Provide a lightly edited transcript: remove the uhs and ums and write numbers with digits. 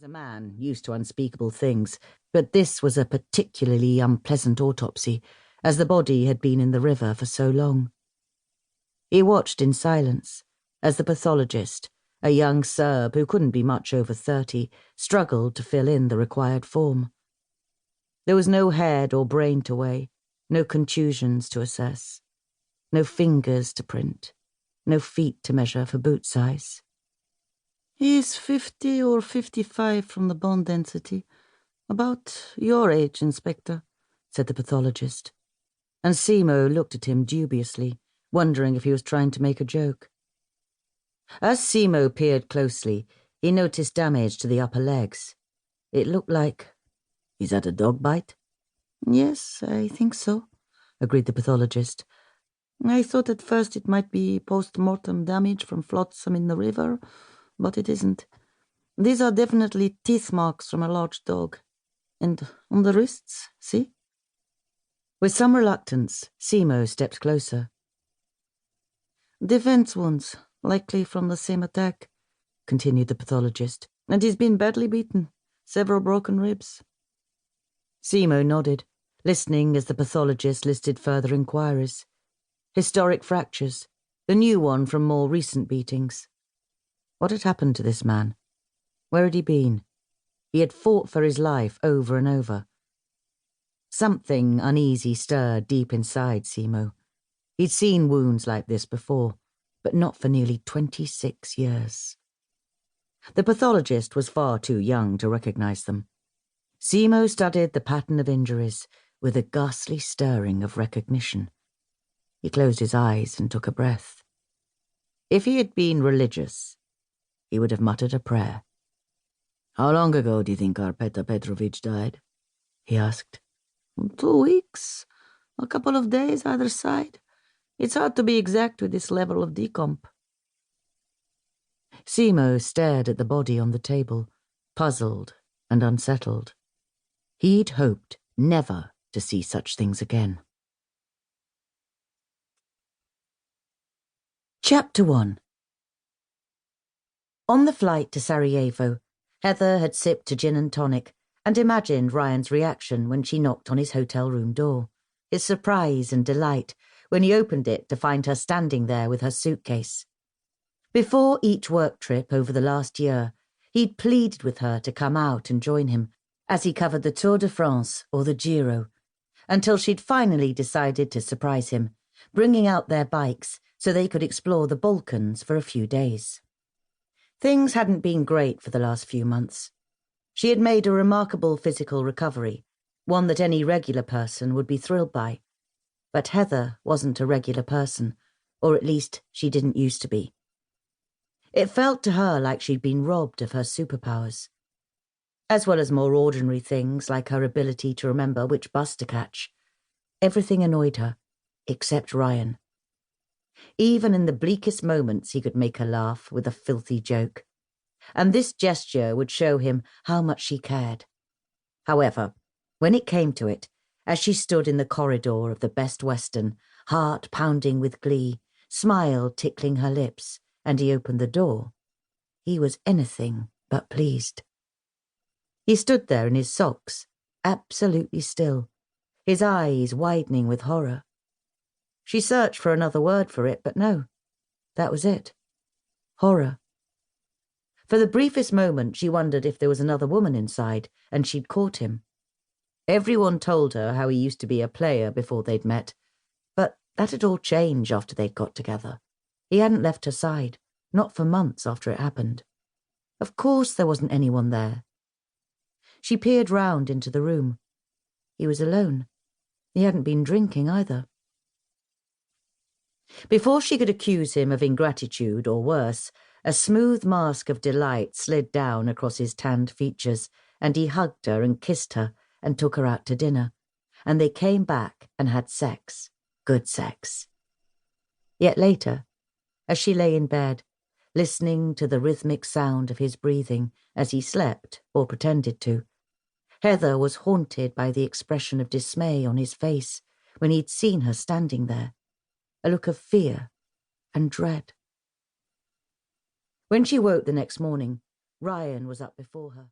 a man used to unspeakable things, but this was a particularly unpleasant autopsy, as the body had been in the river for so long. He watched in silence as the pathologist, a young Serb who couldn't be much over 30, struggled to fill in the required form. There was no head or brain to weigh, no contusions to assess, no fingers to print, no feet to measure for boot size. He's 50 or 55 from the bone density. About your age, Inspector, said the pathologist. And Simo looked at him dubiously, wondering if he was trying to make a joke. As Simo peered closely, he noticed damage to the upper legs. It looked like... Is that a dog bite? Yes, I think so, agreed the pathologist. I thought at first it might be post-mortem damage from flotsam in the river, but it isn't. These are definitely teeth marks from a large dog. And on the wrists, see? With some reluctance, Simo stepped closer. Defense wounds, likely from the same attack, continued the pathologist. And he's been badly beaten. Several broken ribs. Simo nodded, listening as the pathologist listed further inquiries. Historic fractures, the new one from more recent beatings. What had happened to this man? Where had he been? He had fought for his life over and over. Something uneasy stirred deep inside Simo. He'd seen wounds like this before, but not for nearly 26 years. The pathologist was far too young to recognize them. Simo studied the pattern of injuries with a ghastly stirring of recognition. He closed his eyes and took a breath. If he had been religious, he would have muttered a prayer. How long ago do you think Arpeta Petrovich died? He asked. 2 weeks. A couple of days either side. It's hard to be exact with this level of decomp. Simo stared at the body on the table, puzzled and unsettled. He'd hoped never to see such things again. Chapter 1. On the flight to Sarajevo, Heather had sipped a gin and tonic and imagined Ryan's reaction when she knocked on his hotel room door, his surprise and delight when he opened it to find her standing there with her suitcase. Before each work trip over the last year, he'd pleaded with her to come out and join him as he covered the Tour de France or the Giro, until she'd finally decided to surprise him, bringing out their bikes so they could explore the Balkans for a few days. Things hadn't been great for the last few months. She had made a remarkable physical recovery, one that any regular person would be thrilled by. But Heather wasn't a regular person, or at least she didn't used to be. It felt to her like she'd been robbed of her superpowers, as well as more ordinary things like her ability to remember which bus to catch. Everything annoyed her, except Ryan. Even in the bleakest moments he could make her laugh with a filthy joke, and this gesture would show him how much she cared. However, when it came to it, as she stood in the corridor of the Best Western, heart pounding with glee, smile tickling her lips, and he opened the door, he was anything but pleased. He stood there in his socks, absolutely still, his eyes widening with horror. She searched for another word for it, but no, that was it. Horror. For the briefest moment, she wondered if there was another woman inside, and she'd caught him. Everyone told her how he used to be a player before they'd met, but that had all changed after they'd got together. He hadn't left her side, not for months after it happened. Of course there wasn't anyone there. She peered round into the room. He was alone. He hadn't been drinking either. Before she could accuse him of ingratitude or worse, a smooth mask of delight slid down across his tanned features, and he hugged her and kissed her and took her out to dinner, and they came back and had sex, good sex. Yet later, as she lay in bed, listening to the rhythmic sound of his breathing as he slept or pretended to, Heather was haunted by the expression of dismay on his face when he'd seen her standing there, a look of fear and dread. When she woke the next morning, Ryan was up before her.